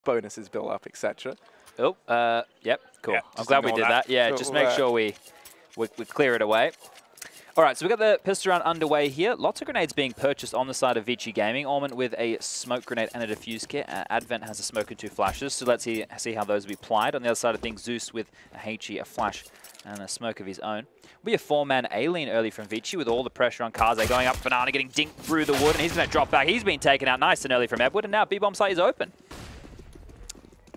bonuses built up, etc. Oh, yep, cool. Yeah, I'm glad we did that. Yeah, just make sure we clear it away. All right, so we've got the pistol round underway here. Lots of grenades being purchased on the side of ViCi Gaming. Orman with a smoke grenade and a defuse kit. Advent has a smoke and 2 flashes, so let's see how those will be applied. On the other side of things, Zeus with a HE, a flash, and a smoke of his own. Will be a 4-man alien early from ViCi with all the pressure on Kaze going up. Banana getting dinked through the wood, and he's going to drop back. He's been taken out nice and early from Edward, and now B-bomb site is open.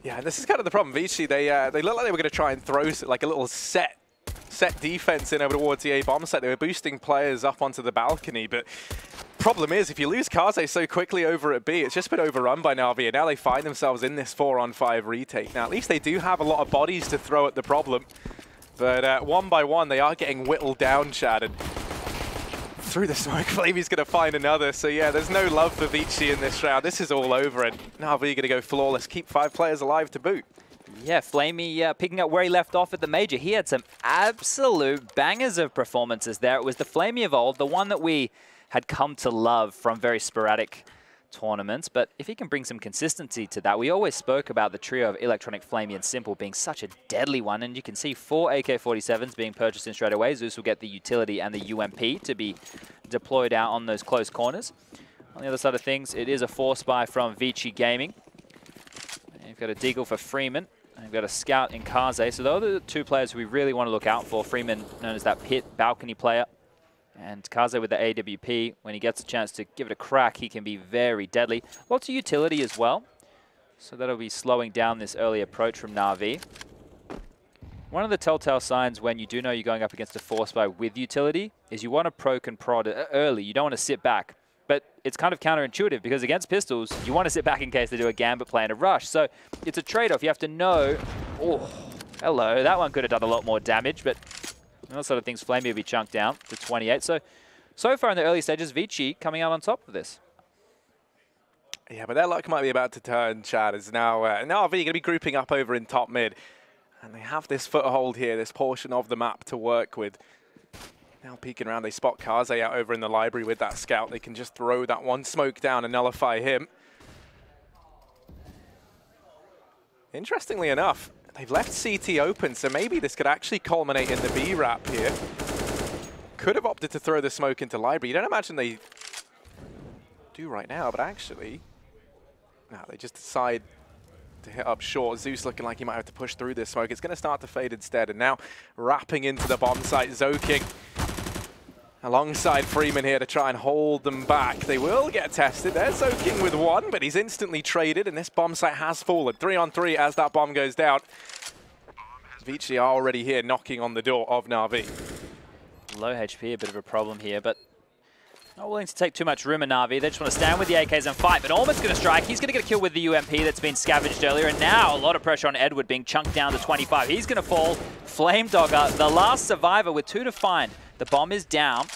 Yeah, this is kind of the problem. ViCi, they looked like they were going to try and throw like a little set defense in over towards the A bomb site. They were boosting players up onto the balcony, but problem is, if you lose Kaze so quickly over at B, it's just been overrun by Na'Vi, and now they find themselves in this 4-on-5 retake. Now, at least they do have a lot of bodies to throw at the problem, but one by one, they are getting whittled down, Chad, and through the smoke, Flamey's going to find another. So yeah, there's no love for ViCi in this round. This is all over, and Na'Vi going to go flawless, keep 5 players alive to boot. Yeah, Flamey picking up where he left off at the major. He had some absolute bangers of performances there. It was the Flamey of old, the one that we had come to love from very sporadic tournaments. But if he can bring some consistency to that, we always spoke about the trio of Electronic, Flamey, and Simple being such a deadly one. And you can see 4 AK-47s being purchased in straight away. Zeus will get the utility and the UMP to be deployed out on those close corners. On the other side of things, it is a 4-spy from ViCi Gaming. And you've got a Deagle for Freeman. And we've got a Scout in Kaze. So those are the 2 players we really want to look out for. Freeman, known as that pit balcony player. And Kaze with the AWP. When he gets a chance to give it a crack, he can be very deadly. Lots of utility as well. So that'll be slowing down this early approach from Na'Vi. One of the telltale signs when you do know you're going up against a 4-spy with utility is you want to proc and prod early. You don't want to sit back. But it's kind of counterintuitive because against pistols, you want to sit back in case they do a gambit play and a rush. So it's a trade-off. You have to know, oh, hello, that one could have done a lot more damage, but that sort of things, Flamey will be chunked down to 28. So far in the early stages, ViCi coming out on top of this. Yeah, but their luck might be about to turn, Chad, as now Na'Vi going to be grouping up over in top mid. And they have this foothold here, this portion of the map to work with. Now peeking around, they spot Kaze out over in the library with that scout. They can just throw that one smoke down and nullify him. Interestingly enough, they've left CT open, so maybe this could actually culminate in the B wrap here. Could have opted to throw the smoke into library. You don't imagine they do right now, but actually, no, they just decide to hit up short. Zeus looking like he might have to push through this smoke. It's going to start to fade instead, and now wrapping into the bomb site, Zoking alongside Freeman here to try and hold them back. They will get tested. There's Zoking with 1, but he's instantly traded, and this bomb site has fallen. 3-on-3 as that bomb goes down. ViCi are already here knocking on the door of Na'Vi. Low HP, a bit of a problem here, but not willing to take too much room in Na'Vi. They just want to stand with the AKs and fight, but Orman's going to strike. He's going to get a kill with the UMP that's been scavenged earlier, and now a lot of pressure on Edward being chunked down to 25. He's going to fall. Flame Dogger, the last survivor with 2 to find. The bomb is down.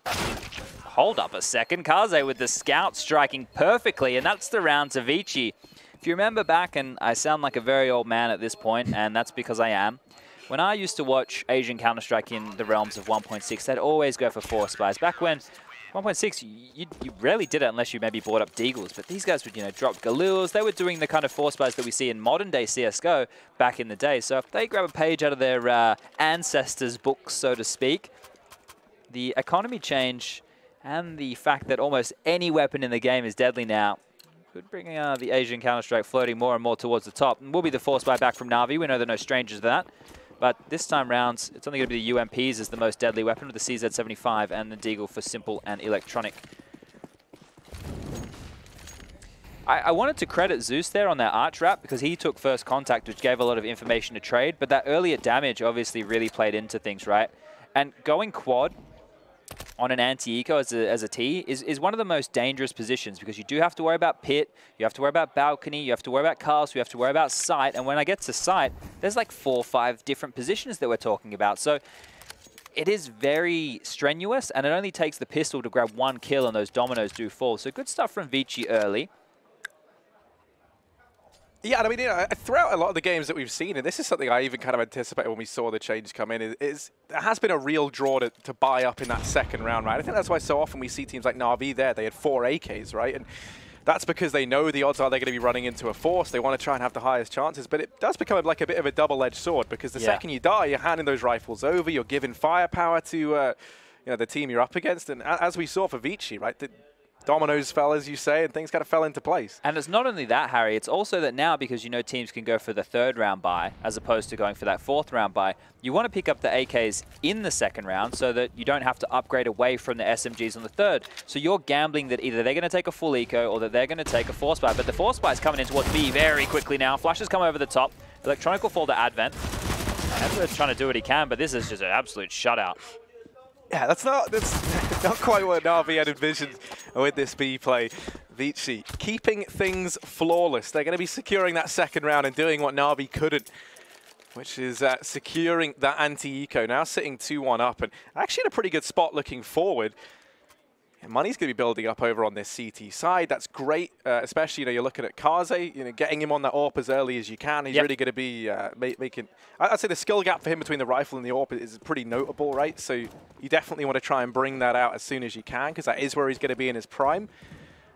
Hold up a second. Kaze with the scout striking perfectly, and that's the round to ViCi. If you remember back, and I sound like a very old man at this point, and that's because I am, when I used to watch Asian Counter-Strike in the realms of 1.6, they'd always go for 4 spies. Back when 1.6, you rarely did it unless you maybe bought up Deagles, but these guys would, drop Galils. They were doing the kind of 4 spies that we see in modern-day CSGO back in the day. So if they grab a page out of their ancestors' books, so to speak, the economy change and the fact that almost any weapon in the game is deadly now could bring the Asian Counter-Strike floating more and more towards the top. And we'll be the 4 spy back from Na'Vi. We know they're no strangers to that. But this time round, it's only going to be the UMPs as the most deadly weapon with the CZ75 and the Deagle for Simple and Electronic. I wanted to credit Zeus there on that arch wrap because he took first contact, which gave a lot of information to trade. But that earlier damage obviously really played into things, right? And going quad on an anti-eco as a T is one of the most dangerous positions because you do have to worry about pit, you have to worry about balcony, you have to worry about castle, you have to worry about sight, and when I get to sight, there's like 4 or 5 different positions that we're talking about. So it is very strenuous, and it only takes the pistol to grab 1 kill and those dominoes do fall. So good stuff from ViCi early. Yeah, I mean, throughout a lot of the games that we've seen, and this is something I even kind of anticipated when we saw the change come in, is there has been a real draw to buy up in that second round, right? I think that's why so often we see teams like Na'Vi there. They had 4 AKs, right? And that's because they know the odds are they're going to be running into a force. They want to try and have the highest chances, but it does become like a bit of a double-edged sword, because the second you die, you're handing those rifles over, you're giving firepower to you know, the team you're up against. And as we saw for ViCi, right, the dominoes fell, as you say, and things kind of fell into place. And it's not only that, Harry, it's also that now, because you know teams can go for the third round buy as opposed to going for that fourth round buy, you want to pick up the AKs in the second round so that you don't have to upgrade away from the SMGs on the third. So you're gambling that either they're going to take a full eco or that they're going to take a force buy. But the force buy is coming in towards B very quickly now. Flash has come over the top. Electronic will fall to Advent. Advent's trying to do what he can, but this is just an absolute shutout. Yeah, that's not quite what Na'Vi had envisioned with this B play. ViCi keeping things flawless. They're going to be securing that second round and doing what Na'Vi couldn't, which is securing that anti-eco. Now sitting 2-1 up and actually in a pretty good spot looking forward. And money's going to be building up over on this CT side. That's great, especially, you know, you're looking at Kaze, you know, getting him on that AWP as early as you can. He's really going to be making... I'd say the skill gap for him between the rifle and the AWP is pretty notable, right? So you definitely want to try and bring that out as soon as you can, because that is where he's going to be in his prime.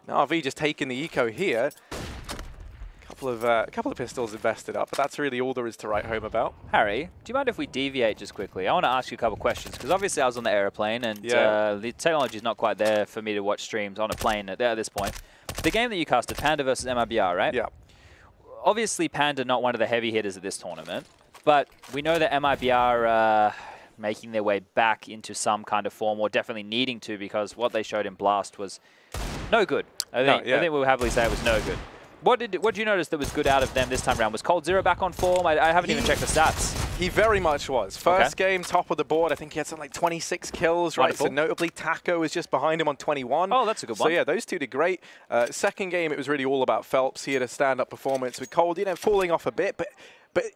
Now RV just taking the eco here. A couple of pistols invested up, but that's really all there is to write home about. Harry, do you mind if we deviate just quickly? I want to ask you a couple of questions, because obviously I was on the aeroplane, and the technology is not quite there for me to watch streams on a plane at this point. The game that you casted, Panda versus MIBR, right? Yeah. Obviously, Panda not one of the heavy hitters of this tournament, but we know that MIBR making their way back into some kind of form, or definitely needing to, because what they showed in Blast was no good. I think we'll happily say it was no good. What did you notice that was good out of them this time around? Was Cold Zero back on form? I haven't even checked the stats. He very much was. First game, top of the board. I think he had something like 26 kills, right? Wonderful. So notably, Taco was just behind him on 21. Oh, that's a good one. So yeah, those two did great. Second game, it was really all about Phelps. He had a stand-up performance with Cold, you know, falling off a bit, but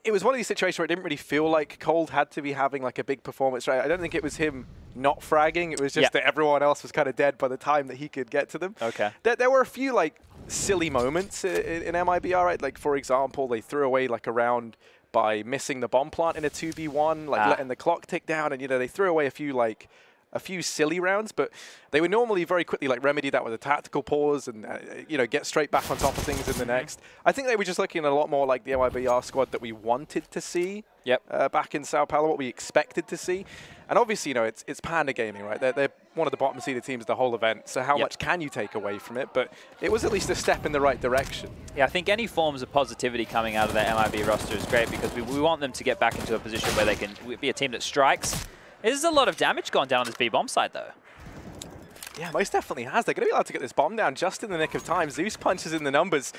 it was one of these situations where it didn't really feel like Cold had to be having like a big performance, right? I don't think it was him not fragging. It was just that everyone else was kind of dead by the time that he could get to them. Okay. There were a few like silly moments in MIBR, right? Like, for example, they threw away like a round by missing the bomb plant in a 2v1, like letting the clock tick down, and you know, they threw away a few silly rounds, but they would normally very quickly like remedy that with a tactical pause and you know, get straight back on top of things in the next. I think they were just looking at a lot more like the MIBR squad that we wanted to see back in Sao Paulo, what we expected to see. And obviously, you know, it's Panda Gaming, right? They're one of the bottom seeded teams the whole event, so how much can you take away from it? But it was at least a step in the right direction. Yeah, I think any forms of positivity coming out of that MIB roster is great, because we want them to get back into a position where they can be a team that strikes. There's a lot of damage gone down on this B-bomb side, though. Yeah, most definitely has. They're going to be able to get this bomb down just in the nick of time. Zeus punches in the numbers.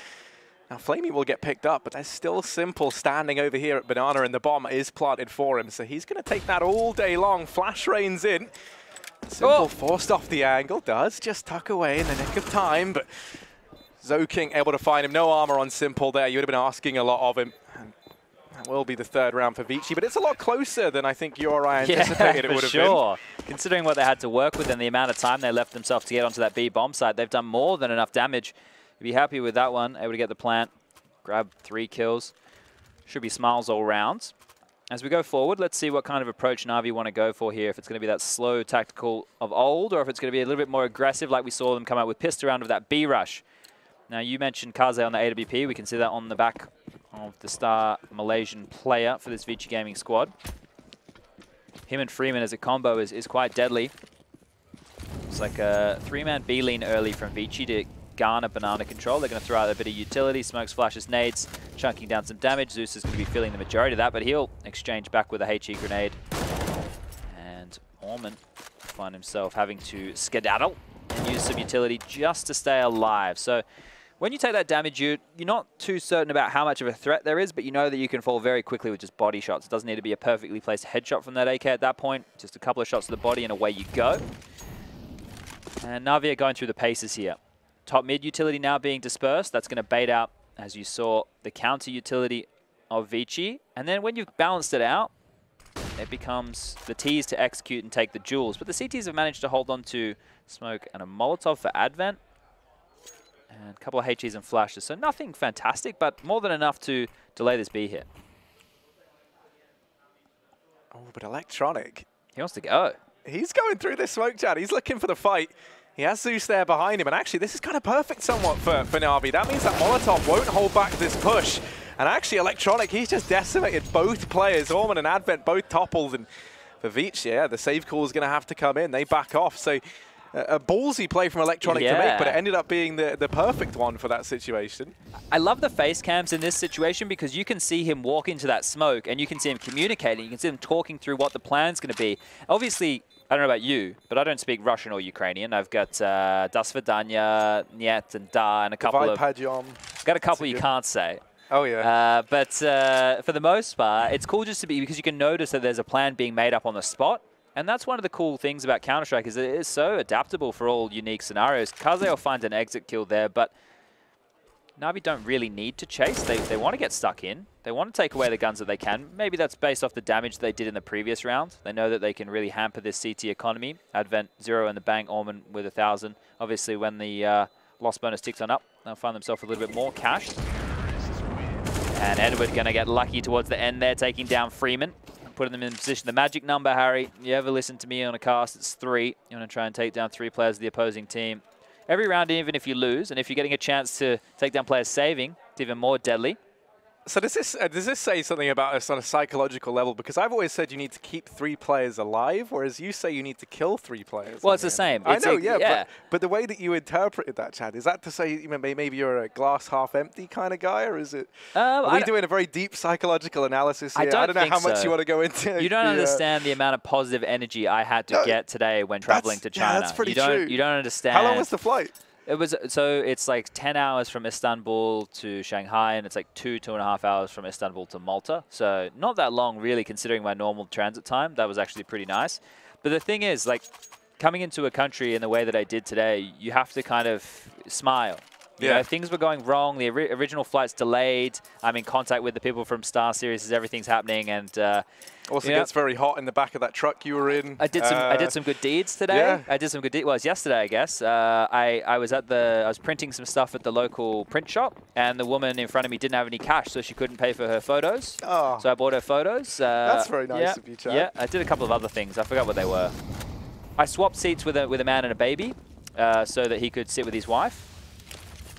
Now, Flamey will get picked up, but there's still Simple standing over here at Banana, and the bomb is planted for him. So he's going to take that all day long. Flash rains in. Simple forced off the angle. Does just tuck away in the nick of time, but Zoking able to find him. No armor on Simple there. You would have been asking a lot of him. That will be the third round for ViCi, but it's a lot closer than I think you or I anticipated it would have been. Considering what they had to work with and the amount of time they left themselves to get onto that B bomb site, they've done more than enough damage. You'd be happy with that one. Able to get the plant, grab 3 kills. Should be smiles all round. As we go forward, let's see what kind of approach Na'Vi want to go for here. If it's going to be that slow tactical of old, or if it's going to be a little bit more aggressive like we saw them come out with pissed around with that B rush. Now, you mentioned Kaze on the AWP. We can see that on the back of the star Malaysian player for this ViCi Gaming squad. Him and Freeman as a combo is quite deadly. It's like a 3-man B lean early from ViCi to garner Banana control. They're going to throw out a bit of utility, smokes, flashes, nades, chunking down some damage. Zeus is going to be feeling the majority of that, but he'll exchange back with a HE grenade. And Orman find himself having to skedaddle and use some utility just to stay alive. So when you take that damage, you're not too certain about how much of a threat there is, but you know that you can fall very quickly with just body shots. It doesn't need to be a perfectly placed headshot from that AK at that point. Just a couple of shots to the body and away you go. And Na'Vi are going through the paces here. Top mid utility now being dispersed. That's going to bait out, as you saw, the counter utility of ViCi. And then when you've balanced it out, it becomes the T's to execute and take the jewels. But the CTs have managed to hold on to smoke and a Molotov for Advent. And a couple of HEs and flashes. So nothing fantastic, but more than enough to delay this B hit. Oh, but Electronic. He wants to go. He's going through this smoke chat. He's looking for the fight. He has Zeus there behind him, and actually this is kind of perfect somewhat for Na'Vi. That means that Molotov won't hold back this push. And actually Electronic, he's just decimated both players. Orman and Advent both toppled, and for ViCi, yeah, the save call is going to have to come in. They back off, so a ballsy play from Electronic to make, but it ended up being the perfect one for that situation. I love the face cams in this situation because you can see him walk into that smoke and you can see him communicating. You can see him talking through what the plan's going to be. Obviously, I don't know about you, but I don't speak Russian or Ukrainian. I've got Das Vidanya, Niet, and Da, and a couple of... Got a couple you can't say. Oh, yeah. But for the most part, it's cool just to be, because you can notice that there's a plan being made up on the spot. And that's one of the cool things about Counter-Strike is that it is so adaptable for all unique scenarios. Kaze will find an exit kill there, but Na'Vi don't really need to chase. They want to get stuck in. They want to take away the guns that they can. Maybe that's based off the damage they did in the previous round. They know that they can really hamper this CT economy. Advent 0 and the bang, Orman with 1,000. Obviously, when the loss bonus ticks on up, they'll find themselves a little bit more cashed. And Edward going to get lucky towards the end there, taking down Freeman. Putting them in position. The magic number, Harry, you ever listen to me on a cast, it's 3. You want to try and take down 3 players of the opposing team. Every round, even if you lose, and if you're getting a chance to take down players saving, it's even more deadly. So does this say something about us on a psychological level? Because I've always said you need to keep 3 players alive, whereas you say you need to kill 3 players. Well, it's the same. I know, yeah. But the way that you interpreted that, Chad, is that to say maybe you're a glass half empty kind of guy, or is it? Are we doing a very deep psychological analysis here? I don't know how much you want to go into. You don't understand the amount of positive energy I had to get today when traveling to China. Yeah, that's pretty true. You don't understand. How long was the flight? It was, so it's like 10 hours from Istanbul to Shanghai, and it's like 2.5 hours from Istanbul to Malta. So not that long, really, considering my normal transit time. That was actually pretty nice. But the thing is, like, coming into a country in the way that I did today, you have to kind of smile. You know, things were going wrong. The original flight's delayed. I'm in contact with the people from StarSeries as everything's happening, and also gets very hot in the back of that truck you were in. I did some good deeds today. Yeah. I did some good deeds. Well, it was yesterday, I guess. I was printing some stuff at the local print shop, and the woman in front of me didn't have any cash, so she couldn't pay for her photos. Oh. So I bought her photos. That's very nice of you, Chad. Yeah, I did a couple of other things. I forgot what they were. I swapped seats with a man and a baby, so that he could sit with his wife.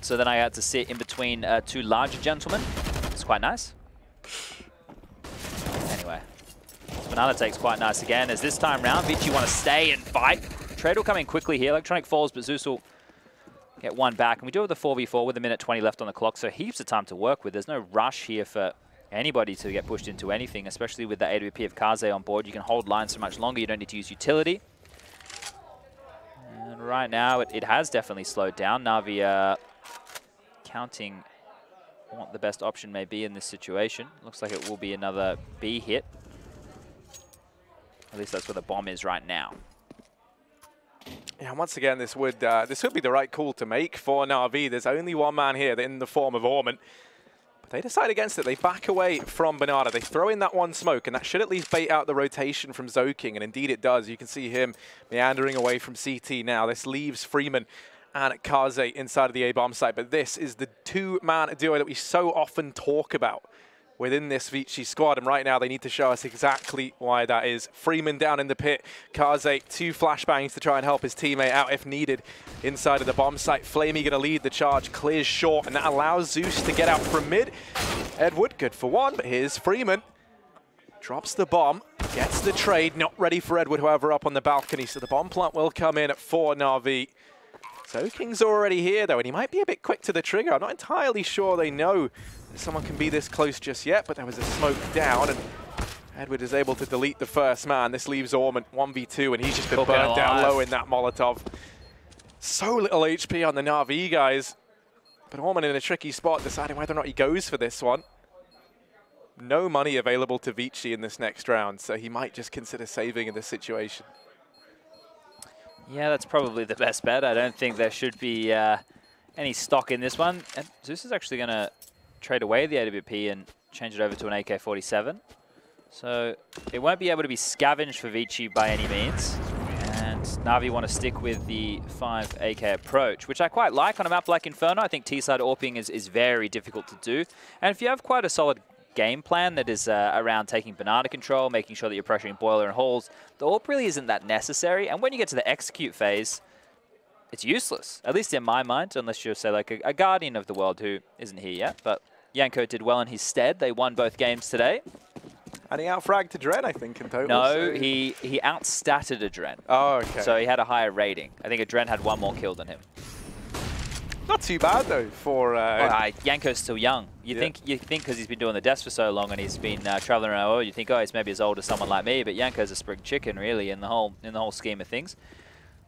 So then I had to sit in between 2 larger gentlemen. It's quite nice. Anyway, Banana takes quite nice again, as this time round, ViCi want to stay and fight. Trade will come in quickly here. Electronic falls, but Zeus will get 1 back. And we do have the 4v4 with 1:20 left on the clock, so heaps of time to work with. There's no rush here for anybody to get pushed into anything, especially with the AWP of Kaze on board. You can hold lines for much longer. You don't need to use utility. And right now, it has definitely slowed down. Na'Vi counting what the best option may be in this situation. Looks like it will be another B hit. At least that's where the bomb is right now. Yeah, once again, this would be the right call to make for Na'Vi. There's only one man here in the form of Orman. But they decide against it. They back away from Banana. They throw in that 1 smoke, and that should at least bait out the rotation from Zoking. And indeed it does. You can see him meandering away from CT now. This leaves Freeman and Kaze inside of the A-bomb site. But this is the 2-man duo that we so often talk about within this ViCi squad. And right now they need to show us exactly why that is. Freeman down in the pit. Kaze, 2 flashbangs to try and help his teammate out if needed inside of the bomb site. Flamey going to lead the charge, clears short, and that allows Zeus to get out from mid. Edward, good for 1, but here's Freeman. Drops the bomb, gets the trade, not ready for Edward, however, up on the balcony. So the bomb plant will come in for Na'Vi. Zoking's already here, though, and he might be a bit quick to the trigger. I'm not entirely sure they know that someone can be this close just yet, but there was a smoke down, and Edward is able to delete the first man. This leaves Orman 1v2, and he's just been burned down low in that Molotov. So little HP on the Na'Vi guys, but Orman in a tricky spot, deciding whether or not he goes for this one. No money available to ViCi in this next round, so he might just consider saving in this situation. Yeah, that's probably the best bet. I don't think there should be any stock in this one. And Zeus is actually going to trade away the AWP and change it over to an AK-47. So it won't be able to be scavenged for ViCi by any means. And Na'Vi want to stick with the 5 AK approach, which I quite like on a map like Inferno. I think T-side AWPing is very difficult to do. And if you have quite a solid game plan that is around taking banana control, making sure that you're pressuring boiler and halls, the AWP really isn't that necessary. And when you get to the execute phase, it's useless, at least in my mind, unless you're, say, like a Guardian of the World who isn't here yet. But Yanko did well in his stead. They won both games today. And he outfragged to Dren, I think, in total. No, so. he outstatted a Dren. Oh, okay. So he had a higher rating. I think a Dren had 1 more kill than him. Not too bad, though, for... Yanko's still young. You think because he's been doing the desk for so long and he's been traveling around the world, you think, oh, he's maybe as old as someone like me, but Yanko's a spring chicken, really, in the whole scheme of things.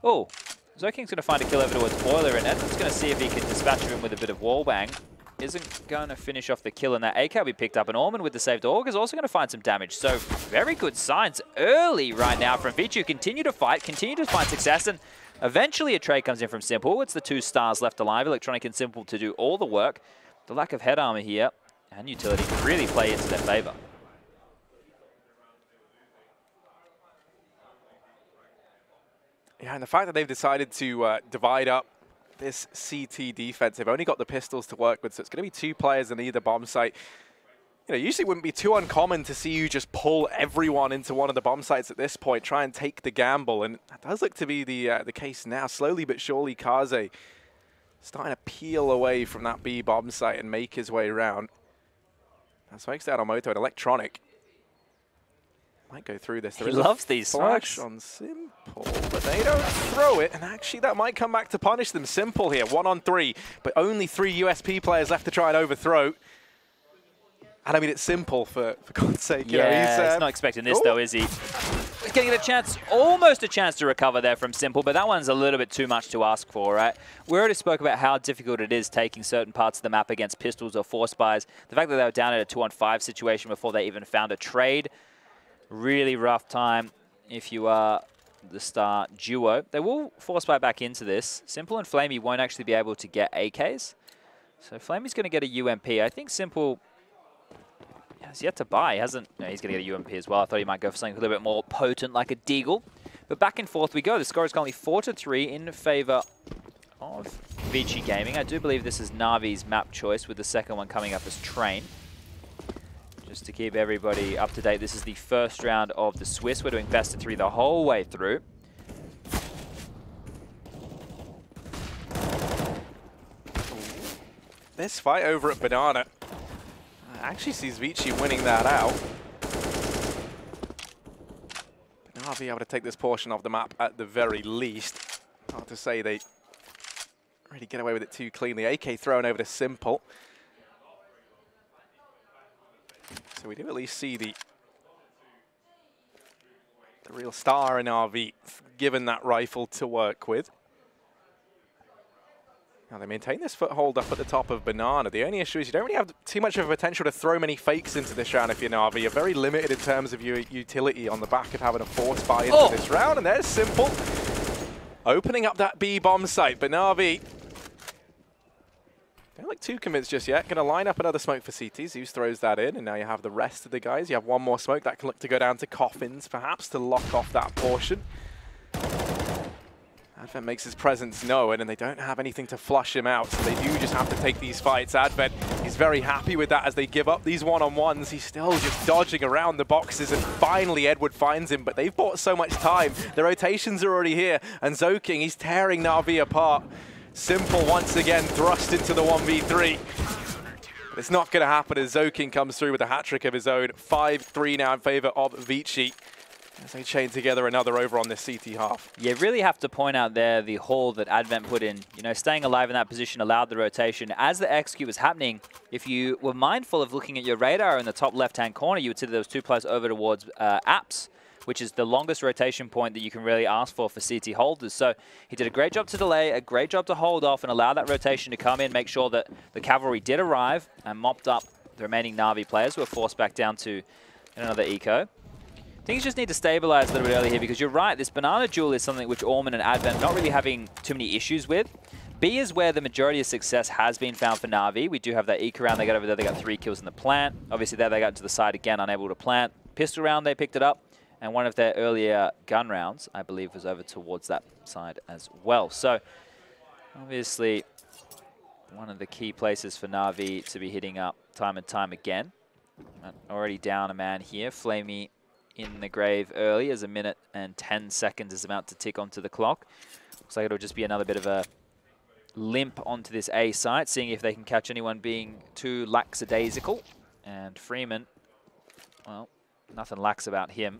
Oh, Zoking's going to find a kill over towards Boiler, and Edmund's going to see if he can dispatch him with a bit of wallbang. Isn't going to finish off the kill, and that AK will be picked up, and Orman with the saved AUG is also going to find some damage. So very good signs early right now from ViCi, who continue to fight, continue to find success, and eventually a trade comes in from Simple. It's the 2 stars left alive, Electronic and Simple, to do all the work. The lack of head armor here and utility can really play into their favor. Yeah, and the fact that they've decided to divide up this CT defense, they've only got the pistols to work with, so it's going to be 2 players in either bomb site. You know, usually it wouldn't be too uncommon to see you just pull everyone into one of the bomb sites at this point, try and take the gamble, and that does look to be the case now. Slowly but surely, Kaze starting to peel away from that B bomb site and make his way around. That smokes down on Moto and Electronic. Might go through this. He loves these flash smokes. on Simple, but they don't throw it, and actually that might come back to punish them. Simple here, 1 on 3, but only 3 USP players left to try and overthrow. And I mean, it's Simple, for God's sake. You know, he's not expecting this, though, is he? He's getting a chance, almost a chance to recover there from Simple, but that one's a little bit too much to ask for, right? We already spoke about how difficult it is taking certain parts of the map against pistols or force buys. The fact that they were down at a 2-on-5 situation before they even found a trade, really rough time if you are the Star duo. They will force buy back into this. Simple and Flamey won't actually be able to get AKs. So Flamey's going to get a UMP. I think Simple has yet to buy. He hasn't. No, he's going to get a UMP as well. I thought he might go for something a little bit more potent like a Deagle. But back and forth we go. The score is currently 4-3 in favor of ViCi Gaming. I do believe this is Navi's map choice, with the second one coming up as Train. Just to keep everybody up to date, this is the first round of the Swiss. We're doing best of 3 the whole way through. This fight over at Banana actually sees ViCi winning that out. But Navi able to take this portion of the map at the very least. Hard to say they really get away with it too cleanly. AK thrown over to Simple. So we do at least see the real star in RV given that rifle to work with. Now they maintain this foothold up at the top of Banana. The only issue is you don't really have too much of a potential to throw many fakes into this round if you're Na'Vi. You're very limited in terms of your utility on the back of having a force buy into this round. And there's Simple opening up that B bomb site. But Na'Vi don't look too convinced just yet. Going to line up another smoke for CT. Zeus throws that in, and now you have the rest of the guys. You have one more smoke that can look to go down to Coffins, perhaps, to lock off that portion. Advent makes his presence known, and they don't have anything to flush him out, so they do just have to take these fights. Advent is very happy with that as they give up these one-on-ones. He's still just dodging around the boxes, and finally Edward finds him, but they've bought so much time. The rotations are already here, and Zoking, he's tearing Na'Vi apart. Simple once again thrust into the 1v3. But it's not going to happen as Zoking comes through with a hat-trick of his own. 5-3 now in favor of ViCi, as they chain together another over on this CT half. You really have to point out there the haul that Advent put in. You know, staying alive in that position allowed the rotation. As the execute was happening, if you were mindful of looking at your radar in the top left-hand corner, you would see that there was 2 players over towards apps, which is the longest rotation point that you can really ask for CT holders. So he did a great job to delay, a great job to hold off and allow that rotation to come in, make sure that the cavalry did arrive and mopped up the remaining Na'Vi players who were forced back down to another eco. I think you just need to stabilize a little bit early here, because you're right, this Banana duel is something which Orman and Advent not really having too many issues with. B is where the majority of success has been found for Na'Vi. We do have that eco round they got over there, they got 3 kills in the plant. Obviously there they got into the side again, unable to plant. Pistol round, they picked it up. And one of their earlier gun rounds, I believe, was over towards that side as well. So, obviously, one of the key places for Na'Vi to be hitting up time and time again. Already down a man here. Flamey in the grave early as a minute and 10 seconds is about to tick onto the clock. Looks like it'll just be another bit of a limp onto this A site, seeing if they can catch anyone being too lackadaisical. And Freeman, well, nothing lax about him.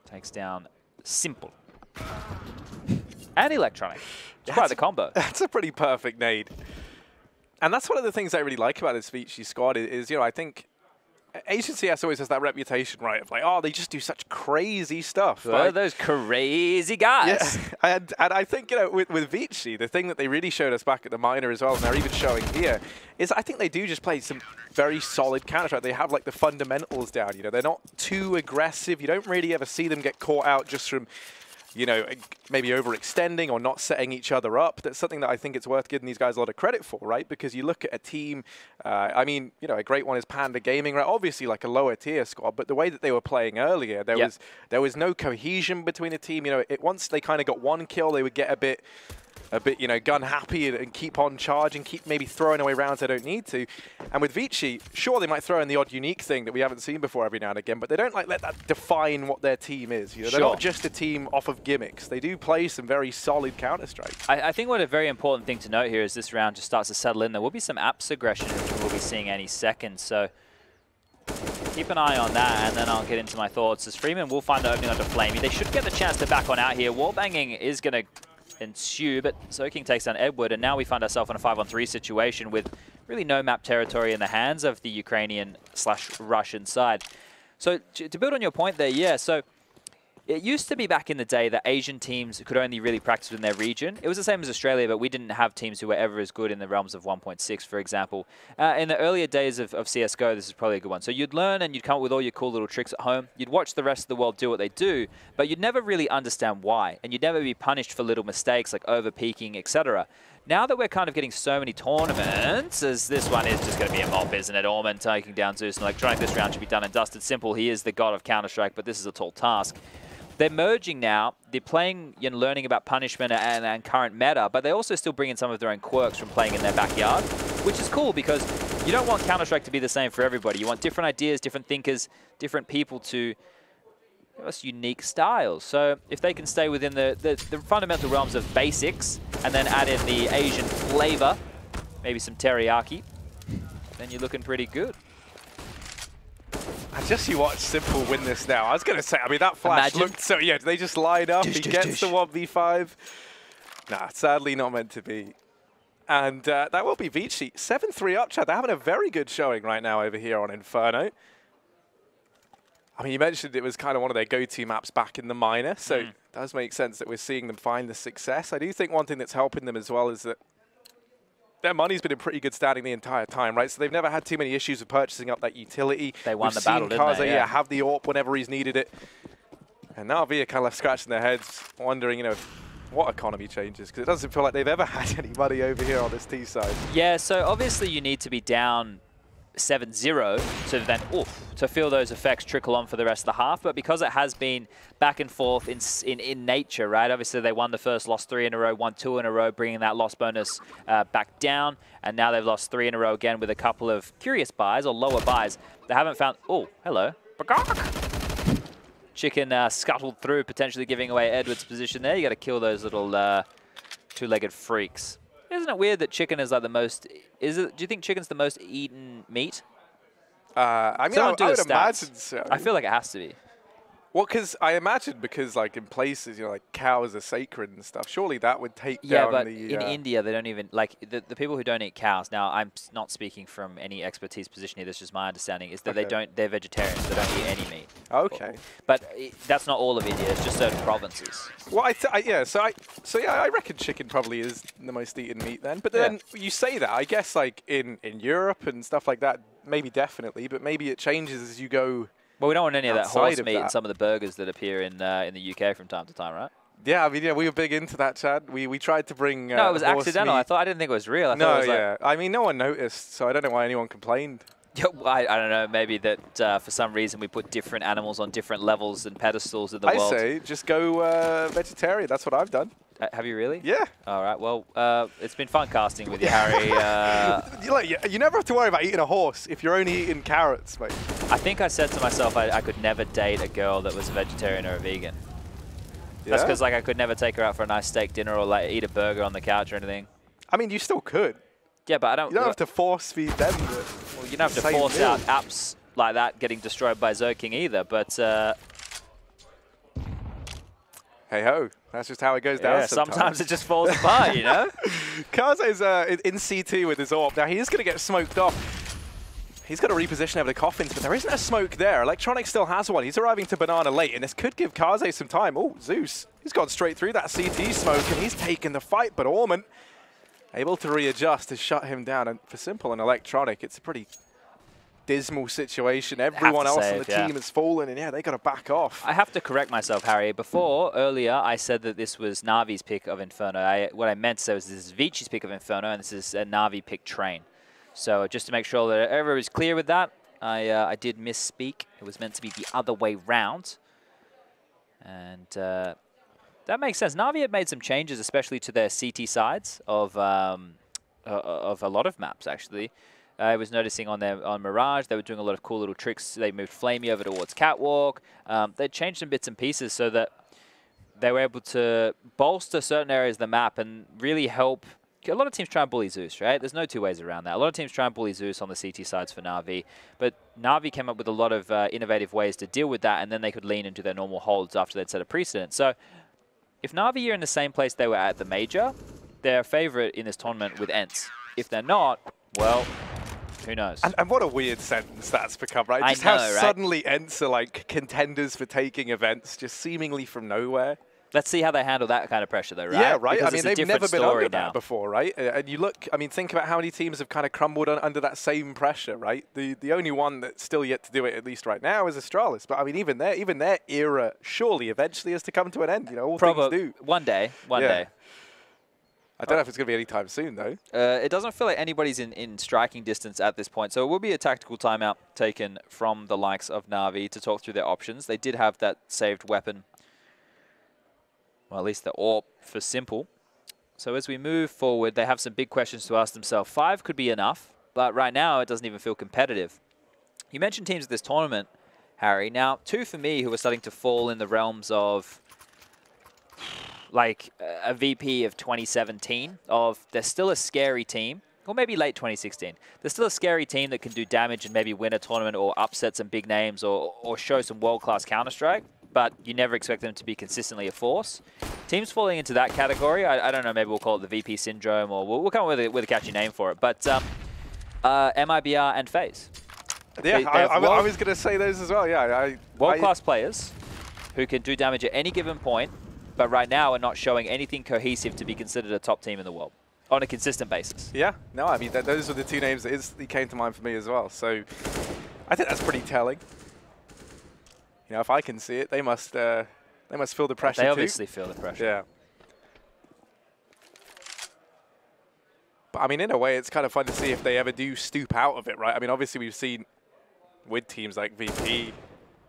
Takes down Simple. And Electronic. It's quite the combo. That's a pretty perfect nade. And that's one of the things I really like about this ViCi squad is, you know, I think Asian CS always has that reputation, right, of like, oh, they just do such crazy stuff. Like, those crazy guys. Yeah, and I think, you know, with ViCi, the thing that they really showed us back at the minor as well, and they're even showing here, is I think they do just play some very solid Counter-Strike. They have, like, the fundamentals down, you know. They're not too aggressive. You don't really ever see them get caught out just from, you know, maybe overextending or not setting each other up. That's something that I think it's worth giving these guys a lot of credit for, right? Because you look at a team, I mean, you know, a great one is Panda Gaming, right? Obviously like a lower tier squad, but the way that they were playing earlier, there was no cohesion between the team. You know, once they kind of got one kill, they would get a bit, you know, gun happy and keep on charging, keep maybe throwing away rounds they don't need to. And with ViCi, sure, they might throw in the odd unique thing that we haven't seen before every now and again, but they don't like let that define what their team is. You know, they're not just a team off of gimmicks. They do play some very solid Counter-Strike. I think what a very important thing to note here is this round just starts to settle in. There will be some apps aggression, which we'll be seeing any second. So keep an eye on that, and then I'll get into my thoughts. As Freeman will find the opening onto Flamey. They should get the chance to back on out here. Wallbanging is going to ensue, but Soaking takes down Edward, and now we find ourselves in a 5-on-3 situation with really no map territory in the hands of the Ukrainian/Russian side. So to build on your point there, yeah, so it used to be back in the day that Asian teams could only really practice within their region. It was the same as Australia, but we didn't have teams who were ever as good in the realms of 1.6, for example. In the earlier days of CSGO, this is probably a good one. So you'd learn and you'd come up with all your cool little tricks at home. You'd watch the rest of the world do what they do, but you'd never really understand why. And you'd never be punished for little mistakes like over-peaking, etc. Now that we're kind of getting so many tournaments, as this one is just going to be a mop, isn't it? Orman taking down Zeus and Electronic. This round should be done and dusted. Simple, he is the god of Counter-Strike, but this is a tall task. They're merging now. They're playing and learning about punishment and current meta, but they also still bring in some of their own quirks from playing in their backyard, which is cool because you don't want Counter-Strike to be the same for everybody. You want different ideas, different thinkers, different people to give us unique styles. So if they can stay within the fundamental realms of basics and then add in the Asian flavor, maybe some teriyaki, then you're looking pretty good. And just you watch Simple win this now. I was going to say, I mean, that flash looked so, yeah, they just line up, he gets the 1v5. Nah, sadly not meant to be. And that will be ViCi. 7-3 up, Chad. They're having a very good showing right now over here on Inferno. I mean, you mentioned it was kind of one of their go-to maps back in the minor, so it does make sense that we're seeing them find the success. I do think one thing that's helping them as well is that their money's been in pretty good standing the entire time, right? So they've never had too many issues with purchasing up that utility. They won the battle, didn't they? Yeah, have the AWP whenever he's needed it. And now ViCi kind of left scratching their heads, wondering, you know, what economy changes, because it doesn't feel like they've ever had any money over here on this T side. Yeah, so obviously you need to be down 7-0 to then to feel those effects trickle on for the rest of the half. But because it has been back and forth in nature, right? Obviously they won the first, lost 3 in a row, won 2 in a row, bringing that loss bonus back down. And now they've lost 3 in a row again with a couple of curious buys or lower buys. They haven't found... Oh, hello. Chicken scuttled through, potentially giving away Edward's position there. You got to kill those little two-legged freaks. Isn't it weird that chicken is like the most... Do you think chicken's the most eaten meat? I mean, I would imagine so. I feel like it has to be. Well, because I imagine like in places, you know, like cows are sacred and stuff. Surely that would take down but the... in India, they don't even... Like, the people who don't eat cows... Now, I'm not speaking from any expertise position here. This is just my understanding, is that they're vegetarians. They don't eat any meat. Okay. But that's not all of India. It's just certain provinces. Well, I reckon chicken probably is the most eaten meat then. But then you say that, I guess, like in Europe and stuff like that, maybe definitely. But maybe it changes as you go... Well, we don't want any of that horse meat in some of the burgers that appear in the UK from time to time, right? Yeah, I mean, yeah, we were big into that, Chad. We tried to bring no, it was accidental. I didn't think it was real. I mean, no one noticed, so I don't know why anyone complained. I don't know, maybe that for some reason we put different animals on different levels and pedestals in the world. I say, just go vegetarian. That's what I've done. Have you really? Yeah. All right. Well, it's been fun casting with you, Harry. You never have to worry about eating a horse if you're only eating carrots, mate. I think I said to myself I could never date a girl that was a vegetarian or a vegan. Yeah? That's because like I could never take her out for a nice steak dinner or like eat a burger on the couch or anything. I mean, you still could. Yeah, but I don't. You don't have to force feed them. Well, you don't have to force out apps like that getting destroyed by Zerking either. But hey ho, that's just how it goes down. Yeah, sometimes it just falls apart, you know. Kaze's in CT with his AWP. Now he is going to get smoked off. He's got to reposition over the coffins, but there isn't a smoke there. Electronic still has one. He's arriving to Banana late, and this could give Kaze some time. Oh, Zeus. He's gone straight through that CT smoke, and he's taken the fight, but Orman able to readjust to shut him down. And for Simple and Electronic, it's a pretty dismal situation. Everyone else on the team has fallen, and yeah, they got to back off. I have to correct myself, Harry. Earlier, I said that this was Navi's pick of Inferno. What I meant to say was this is ViCi's pick of Inferno, and this is a Navi pick Train. So just to make sure that everybody's clear with that, I did misspeak. It was meant to be the other way round. And that makes sense. Navi had made some changes, especially to their CT sides of a lot of maps, actually. I was noticing on Mirage, they were doing a lot of cool little tricks. They moved Flamey over towards Catwalk. They changed some bits and pieces so that they were able to bolster certain areas of the map and really help. A lot of teams try and bully Zeus, right? There's no two ways around that. A lot of teams try and bully Zeus on the CT sides for Na'Vi, but Na'Vi came up with a lot of innovative ways to deal with that, and then they could lean into their normal holds after they'd set a precedent. So if Na'Vi are in the same place they were at the Major, they're a favorite in this tournament with Ents. If they're not, well, who knows? And what a weird sentence that's become, right? Just I know, how right? suddenly Ents are like contenders for taking events, just seemingly from nowhere. Let's see how they handle that kind of pressure, though, right? Yeah, right. Because I mean, they've never been under now. that before, right? And you look, I mean, think about how many teams have kind of crumbled under that same pressure, right? The only one that's still yet to do it, at least right now, is Astralis. But I mean, even their era surely eventually has to come to an end. You know, all things do. One day. One day. I don't know if it's going to be anytime soon, though. It doesn't feel like anybody's in striking distance at this point, so it will be a tactical timeout taken from the likes of Na'Vi to talk through their options. They did have that saved weapon, well, at least the AWP for Simple. So as we move forward, they have some big questions to ask themselves. 5 could be enough, but right now it doesn't even feel competitive. You mentioned teams of this tournament, Harry. Now, 2 for me who are starting to fall in the realms of like a VP of 2017, of they're still a scary team, or maybe late 2016. They're still a scary team that can do damage and maybe win a tournament or upset some big names or show some world-class Counter-Strike, but you never expect them to be consistently a force. Teams falling into that category, I don't know, maybe we'll call it the VP syndrome, or we'll come up with a catchy name for it, but MIBR and FaZe. Yeah, I was going to say those as well, yeah. World-class players who can do damage at any given point, but right now are not showing anything cohesive to be considered a top team in the world on a consistent basis. Yeah, no, I mean, those were the 2 names that instantly came to mind for me as well. So I think that's pretty telling. You know, if I can see it, they must feel the pressure too. They obviously feel the pressure. Yeah. But I mean, in a way, it's kind of fun to see if they ever do stoop out of it, right? I mean, obviously we've seen with teams like VP,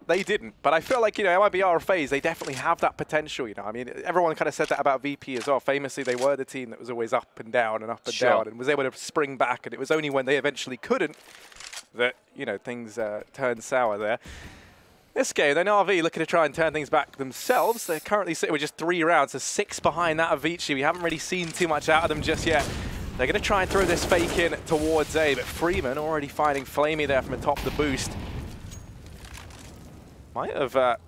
they didn't. But I feel like, you know, MIBR or FaZe, they definitely have that potential, you know. I mean, everyone kind of said that about VP as well. Famously, they were the team that was always up and down and up and down and was able to spring back. And it was only when they eventually couldn't that, you know, things turned sour there. This game, then RV looking to try and turn things back themselves. They're currently sitting with just 3 rounds, so 6 behind that of ViCi. We haven't really seen too much out of them just yet. They're going to try and throw this fake in towards A, but Freeman already finding Flamey there from atop the boost. Might have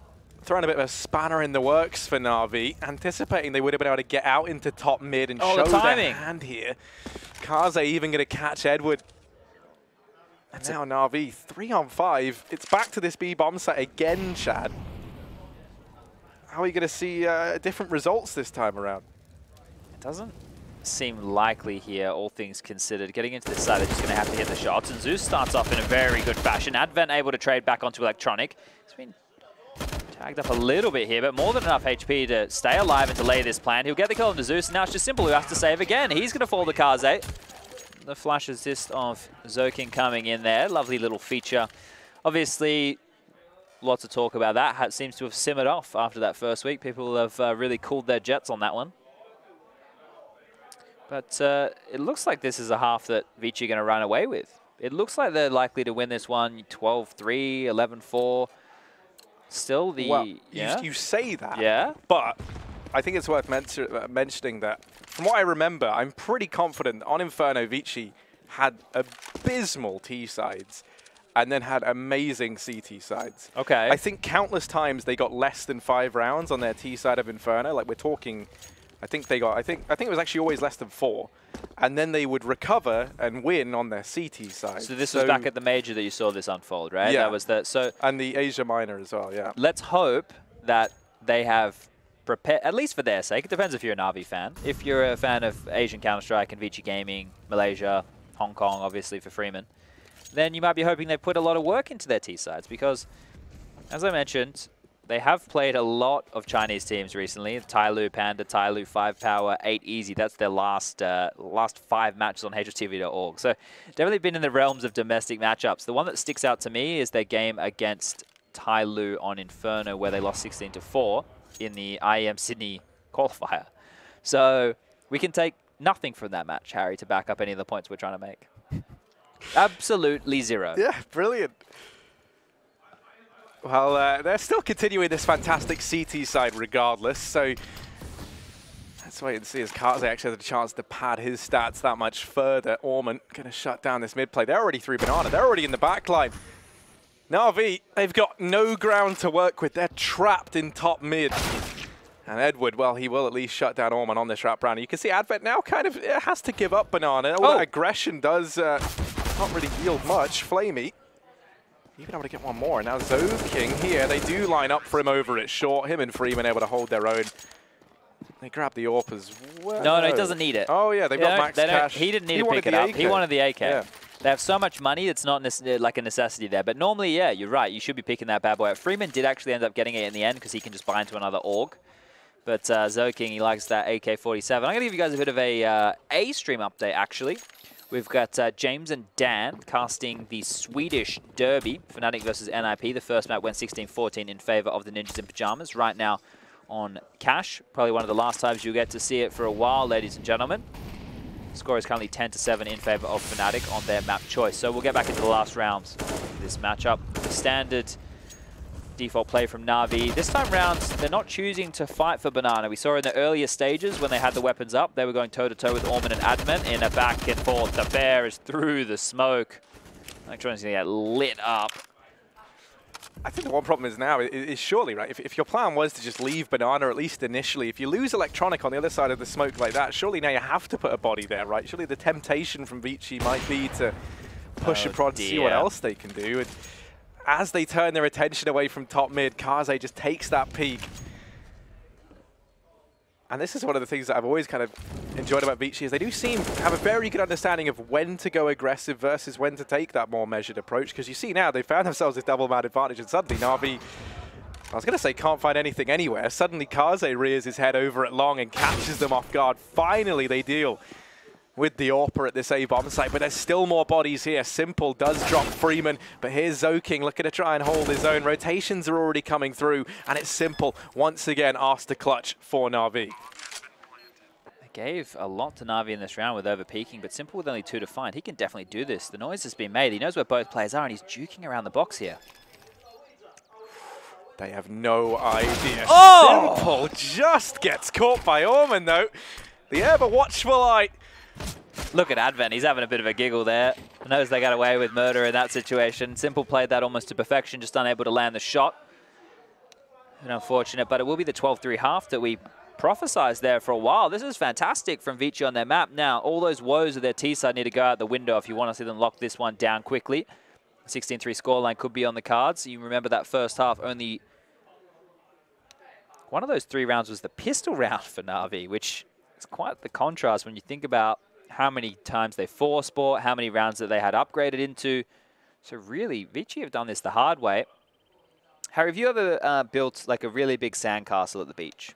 thrown a bit of a spanner in the works for Na'Vi, anticipating they would have been able to get out into top mid and show their hand here. Kaze even going to catch Edward. And now Na'Vi, 3 on 5. It's back to this B bomb site again, Chad. How are you going to see different results this time around? It doesn't seem likely here, all things considered. Getting into this side, they're just going to have to hit the shots. And Zeus starts off in a very good fashion. Advent able to trade back onto Electronic. He's been tagged up a little bit here, but more than enough HP to stay alive and delay this plan. He'll get the kill on Zeus, and now it's just Simple who has to save again. He's going to fall to Kaze. The flash assist of Zokin coming in there. Lovely little feature. Obviously, lots of talk about that. It seems to have simmered off after that first week. People have really cooled their jets on that one. But it looks like this is a half that ViCi are going to run away with. It looks like they're likely to win this one 12-3, 11-4. Still the... Well, yeah? you say that, yeah? but I think it's worth mentioning that from what I remember, I'm pretty confident on Inferno, ViCi had abysmal T sides and then had amazing CT sides. Okay. I think countless times they got less than 5 rounds on their T side of Inferno. Like we're talking, I think they got, I think it was actually always less than 4. And then they would recover and win on their CT side. So this was back at the major that you saw this unfold, right? Yeah. That was the, so and the Asia minor as well, yeah. Let's hope that they have prepared, at least for their sake. It depends if you're a Na'Vi fan. If you're a fan of Asian Counter-Strike and ViCi Gaming, Malaysia, Hong Kong, obviously for Freeman, then you might be hoping they put a lot of work into their T-sides because, as I mentioned, they have played a lot of Chinese teams recently. Tyloo, Panda, Tyloo, 5 Power, 8 Easy. That's their last 5 matches on HSTV.org. So definitely been in the realms of domestic matchups. The one that sticks out to me is their game against Tyloo on Inferno, where they lost 16-4 in the IEM Sydney qualifier. So we can take nothing from that match, Harry, to back up any of the points we're trying to make. Absolutely zero. Yeah, brilliant. Well, they're still continuing this fantastic CT side regardless, so let's wait and see as Kaze actually has a chance to pad his stats that much further. Orman going to shut down this mid play. They're already through Banana. They're already in the back line. Na'Vi, they've got no ground to work with. They're trapped in top mid. And Edward, well, he will at least shut down Orman on this wrap round. You can see Advent now kind of has to give up Banana. All that aggression does not really yield much. Flamey, even able to get one more. Now Zoking here, they do line up for him over at short. Him and Freeman able to hold their own. They grab the AWP as well. No, he doesn't need it. Oh, yeah, they've got max cash. He didn't need to pick it up. He wanted the AK. Yeah. They have so much money, it's not like a necessity there. But normally, yeah, you're right. You should be picking that bad boy up. Freeman did actually end up getting it in the end because he can just buy into another AUG. But Zoking, he likes that AK-47. I'm going to give you guys a bit of a stream update, actually. We've got James and Dan casting the Swedish Derby, Fnatic versus NIP. The first map went 16-14 in favor of the Ninjas in Pyjamas. Right now on Cash, probably one of the last times you'll get to see it for a while, ladies and gentlemen. Score is currently 10-7 in favor of Fnatic on their map choice. So we'll get back into the last rounds of this matchup. Standard default play from Na'Vi. This time round, they're not choosing to fight for Banana. We saw in the earlier stages when they had the weapons up, they were going toe-to-toe with Orman and Admin in a back and forth. The bear is through the smoke. Electronics going to get lit up. I think the one problem is now is surely, right, if your plan was to just leave Banana, at least initially, if you lose Electronic on the other side of the smoke like that, surely now you have to put a body there, right? Surely the temptation from ViCi might be to push a prod to see what else they can do. And as they turn their attention away from top mid, Kaze just takes that peak. And this is one of the things that I've always kind of enjoyed about ViCi is they do seem to have a very good understanding of when to go aggressive versus when to take that more measured approach. Because you see now, they found themselves this double man advantage and suddenly Na'Vi, I was going to say can't find anything anywhere. Suddenly Kaze rears his head over at long and catches them off guard. Finally they deal with the AWPer at this A-bomb site, but there's still more bodies here. Simple does drop Freeman, but here's Zoking looking to try and hold his own. Rotations are already coming through, and it's Simple once again asked to clutch for Na'Vi. They gave a lot to Na'Vi in this round with over-peaking, but Simple with only 2 to find. He can definitely do this. The noise has been made. He knows where both players are, and he's juking around the box here. They have no idea. Oh! Simple just gets caught by Orman, though. The ever-watchful eye. Look at Advent, he's having a bit of a giggle there. Knows they got away with murder in that situation. Simple played that almost to perfection, just unable to land the shot. And unfortunate, but it will be the 12-3 half that we prophesized there for a while. This is fantastic from ViCi on their map. Now, all those woes of their T-side need to go out the window if you want to see them lock this one down quickly. 16-3 scoreline could be on the cards. You remember that first half, only one of those 3 rounds was the pistol round for Na'Vi, which is quite the contrast when you think about how many times they force-bought, how many rounds that they had upgraded into. So really, ViCi have done this the hard way. Harry, have you ever built like a really big sandcastle at the beach?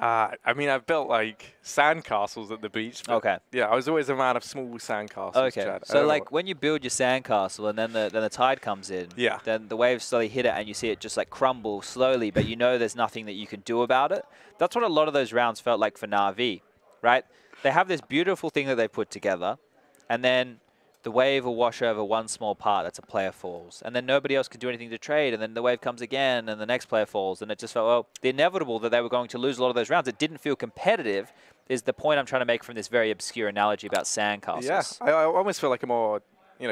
I mean, I've built like sandcastles at the beach. But okay. Yeah, I was always a man of small sandcastles. Okay. Chad. So like when you build your sandcastle and then the tide comes in, yeah, then the waves slowly hit it and you see it just like crumble slowly, but you know there's nothing that you can do about it. That's what a lot of those rounds felt like for Na'Vi, right? they have this beautiful thing that they put together, and then the wave will wash over one small part. That's a player falls. And then nobody else can do anything to trade. And then the wave comes again, and the next player falls. And it just felt, well, the inevitable that they were going to lose a lot of those rounds. It didn't feel competitive is the point I'm trying to make from this very obscure analogy about sandcastles. Yeah, I almost feel like a more,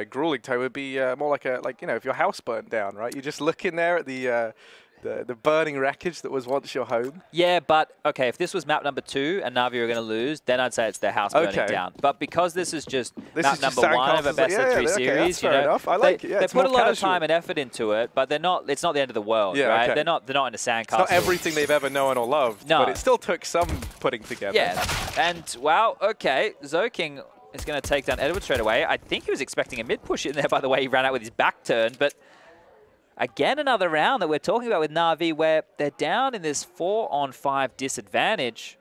grueling tone would be more like if your house burnt down, right? You just look in there at the burning wreckage that was once your home. Yeah, but, okay, if this was map number 2 and Na'Vi are going to lose, then I'd say it's their house burning down. But because this is just map number 1 of a best-of-3 series, fair enough. I like it. Yeah, they put a lot of time and effort into it, but they're not. It's not the end of the world, right? Okay. They're not in a sandcastle. It's not everything they've ever known or loved, but it still took some putting together. Yeah, and, wow, okay, Zoking is going to take down Edward straight away. I think he was expecting a mid-push in there, by the way. He ran out with his back turned, but again, another round that we're talking about with Na'Vi where they're down in this 4-on-5 disadvantage.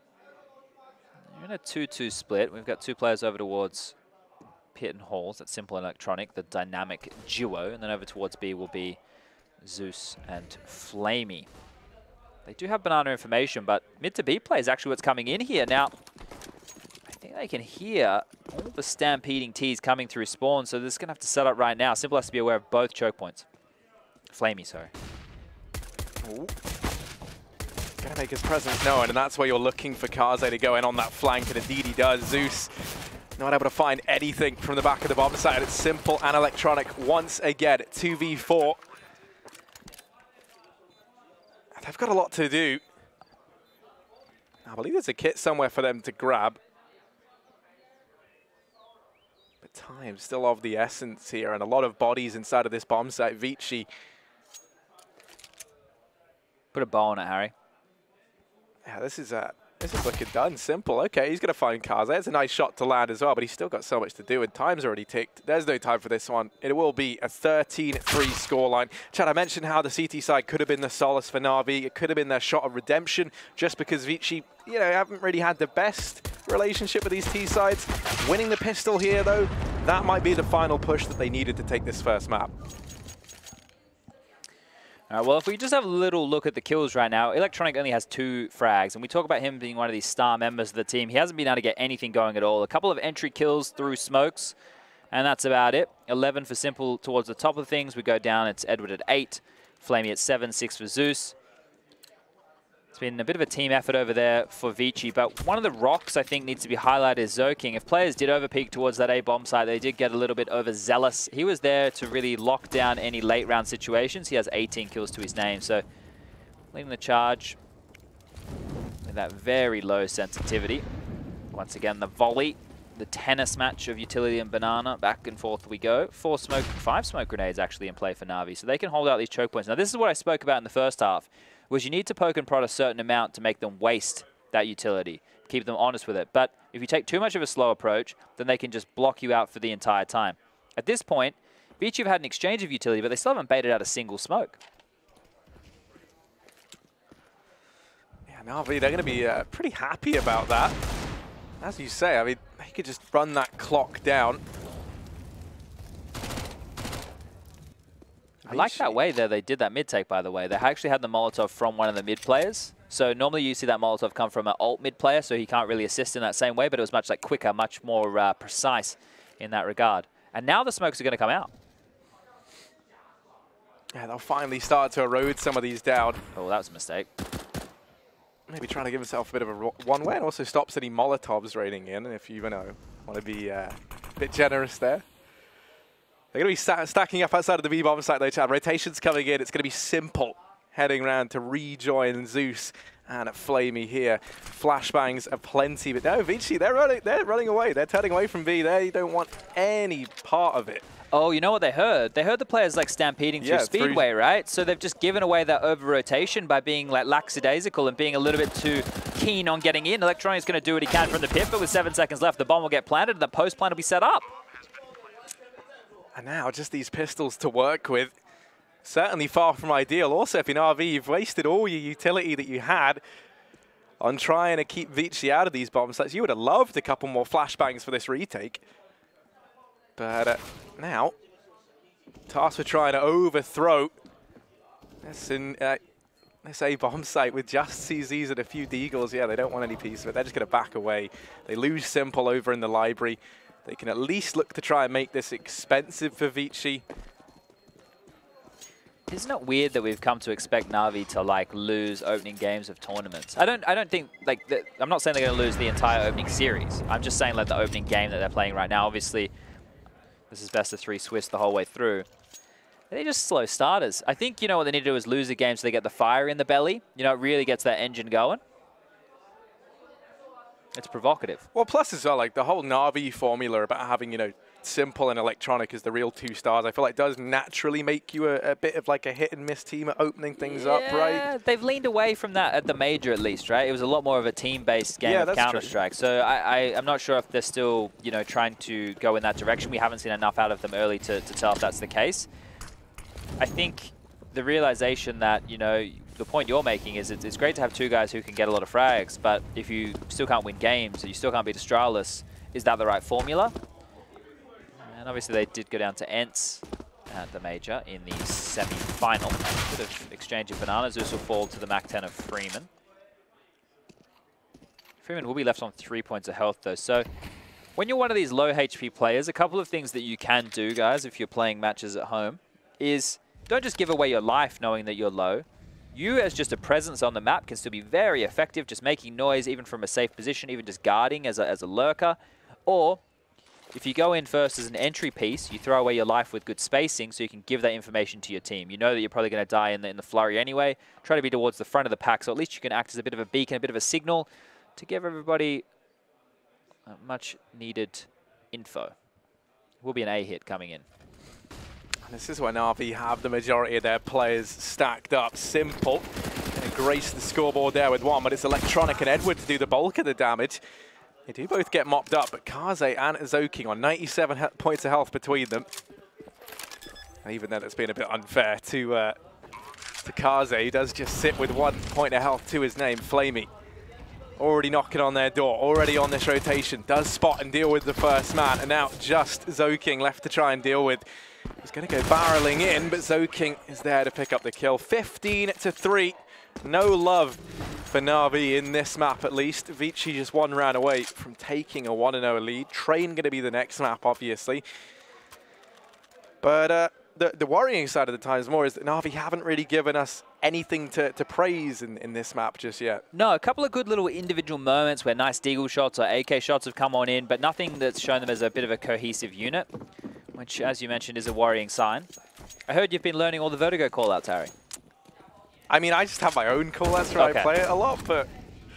They're in a 2-2 split. We've got 2 players over towards Pit and Halls. That's Simple and Electronic, the dynamic duo. And then over towards B will be Zeus and Flamey. They do have banana information, but mid to B play is actually what's coming in here. Now, I think they can hear all the stampeding T's coming through spawn, so this is going to have to set up right now. Simple has to be aware of both choke points. Flamey, sorry. Ooh. Gonna make his presence known, and that's where you're looking for Kaze to go in on that flank, and indeed he does. Zeus not able to find anything from the back of the bomb side. It's Simple and Electronic once again, 2v4. They've got a lot to do. I believe there's a kit somewhere for them to grab. But time still of the essence here, and a lot of bodies inside of this bomb site. ViCi. Put a bow on it, Harry. Yeah, this is looking done. Simple. Okay, he's going to find Kaze. It's a nice shot to land as well, but he's still got so much to do, and time's already ticked. There's no time for this one. It will be a 13-3 scoreline. Chad, I mentioned how the CT side could have been the solace for Na'Vi. It could have been their shot of redemption, just because ViCi, haven't really had the best relationship with these T sides. Winning the pistol here, though, that might be the final push that they needed to take this first map. All right, well, if we just have a little look at the kills right now, Electronic only has 2 frags, and we talk about him being one of these star members of the team. He hasn't been able to get anything going at all. A couple of entry kills through smokes, and that's about it. 11 for Simple towards the top of things. We go down, it's Edward at 8, Flamey at 7, 6 for Zeus. It's been a bit of a team effort over there for ViCi, but one of the rocks I think needs to be highlighted is Zoking. If players did overpeak towards that A bomb site, they did get a little bit overzealous. He was there to really lock down any late round situations. He has 18 kills to his name, so leading the charge with that very low sensitivity. Once again, the volley, the tennis match of Utility and Banana, back and forth we go. 5 smoke grenades actually in play for Na'Vi, so they can hold out these choke points. Now this is what I spoke about in the first half, was you need to poke and prod a certain amount to make them waste that utility, keep them honest with it. But if you take too much of a slow approach, then they can just block you out for the entire time. At this point, ViCi have had an exchange of utility, but they still haven't baited out a single smoke. Yeah, Na'Vi, they're going to be pretty happy about that. As you say, I mean, they could just run that clock down. I like that way there they did that mid take, by the way. They actually had the Molotov from one of the mid players. So normally you see that Molotov come from an alt mid player, so he can't really assist in that same way, but it was much quicker, much more precise in that regard. And now the smokes are going to come out. Yeah, they'll finally start to erode some of these down. Oh, that was a mistake. Maybe trying to give himself a bit of a one-way, and also stops any Molotovs raining in, if you want to be a bit generous there. They're going to be stacking up outside of the B-bomb site, though, Chad. Rotation's coming in. It's going to be Simple heading around to rejoin Zeus and Flamey here. Flashbangs are plenty, but no, ViCi, they're running away. They're turning away from B. They don't want any part of it. Oh, you know what they heard? They heard the players stampeding through Speedway, right? So they've just given away that over-rotation by being lackadaisical and being a little bit too keen on getting in. Electronic's going to do what he can from the pit, but with 7 seconds left, the bomb will get planted and the post plan will be set up. And now just these pistols to work with. Certainly far from ideal. Also, if in RV, you've wasted all your utility that you had on trying to keep ViCi out of these bomb sites. You would have loved a couple more flashbangs for this retake. But now, tasked with trying to overthrow. That's in this A-bomb site with just CZs and a few Deagles. Yeah, they don't want any piece of it. They're just going to back away. They lose Simple over in the library. They can at least look to try and make this expensive for ViCi. Isn't it weird that we've come to expect Na'Vi to like lose opening games of tournaments? I don't think like I'm not saying they're going to lose the entire opening series. I'm just saying like the opening game that they're playing right now. Obviously, this is best of 3 Swiss the whole way through. They're just slow starters. I think you know what they need to do is lose a game so they get the fire in the belly. You know, it really gets that engine going. It's provocative. Well, plus as well, like the whole Na'Vi formula about having, you know, Simple and Electronic as the real 2 stars, I feel like does naturally make you a bit of like a hit and miss team at opening things up, right? Yeah, they've leaned away from that at the major at least, right? It was a lot more of a team-based game of Counter-Strike. So I'm not sure if they're still, you know, trying to go in that direction. We haven't seen enough out of them early to tell if that's the case. I think the realization that, you know, the point you're making is it's great to have 2 guys who can get a lot of frags, but if you still can't win games, or you still can't beat Astralis, is that the right formula? And obviously they did go down to Ents at the major in the semi-final. Bit of exchange of bananas. This will fall to the Mac-10 of Freeman. Freeman will be left on 3 points of health though. So when you're one of these low HP players, a couple of things that you can do, guys, if you're playing matches at home, is don't just give away your life knowing that you're low. You as just a presence on the map can still be very effective, just making noise even from a safe position, even just guarding as a lurker. Or if you go in first as an entry piece, you throw away your life with good spacing so you can give that information to your team. You know that you're probably going to die in the flurry anyway. Try to be towards the front of the pack, so at least you can act as a bit of a beacon, a bit of a signal to give everybody much needed info. Will be an A hit coming in. And this is when Na'Vi have the majority of their players stacked up. Simple. Going to grace the scoreboard there with 1, but it's Electronic and Edward to do the bulk of the damage. They do both get mopped up, but Kaze and Zoking on 97 points of health between them. And even then, it's been a bit unfair to Kaze. He does just sit with 1 point of health to his name. Flamey already knocking on their door, already on this rotation. Does spot and deal with the first man, and now just Zoking left to try and deal with. He's going to go barreling in, but Zoking is there to pick up the kill. 15-3. No love for Na'Vi in this map, at least. ViCi just 1 round away from taking a 1-0 lead. Train going to be the next map, obviously. But the worrying side of the times more is that Na'Vi haven't really given us anything to praise in this map just yet. No, a couple of good little individual moments where nice deagle shots or AK shots have come on in, but nothing that's shown them as a bit of a cohesive unit, which, as you mentioned, is a worrying sign. I heard you've been learning all the Vertigo callouts, Harry. I mean, I just have my own callouts where I play it a lot, but...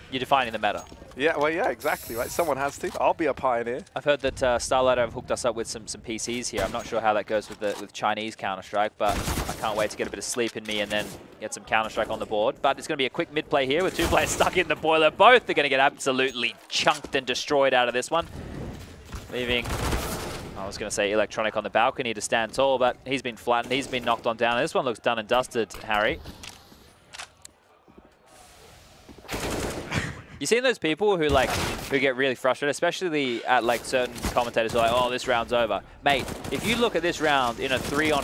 You're defining the meta. Yeah, well, yeah, exactly, right? Someone has to. I'll be a pioneer. I've heard that Starlight have hooked us up with some PCs here. I'm not sure how that goes with Chinese Counter-Strike, but I can't wait to get a bit of sleep in me and then get some Counter-Strike on the board. But it's going to be a quick mid-play here with 2 players stuck in the boiler. Both are going to get absolutely chunked and destroyed out of this one. Leaving... I was going to say Electronic on the balcony to stand tall, but he's been flattened. He's been knocked on down. This one looks done and dusted, Harry. You seen those people who get really frustrated, especially at like certain commentators who are like, oh, this round's over. Mate, if you look at this round in a 3-on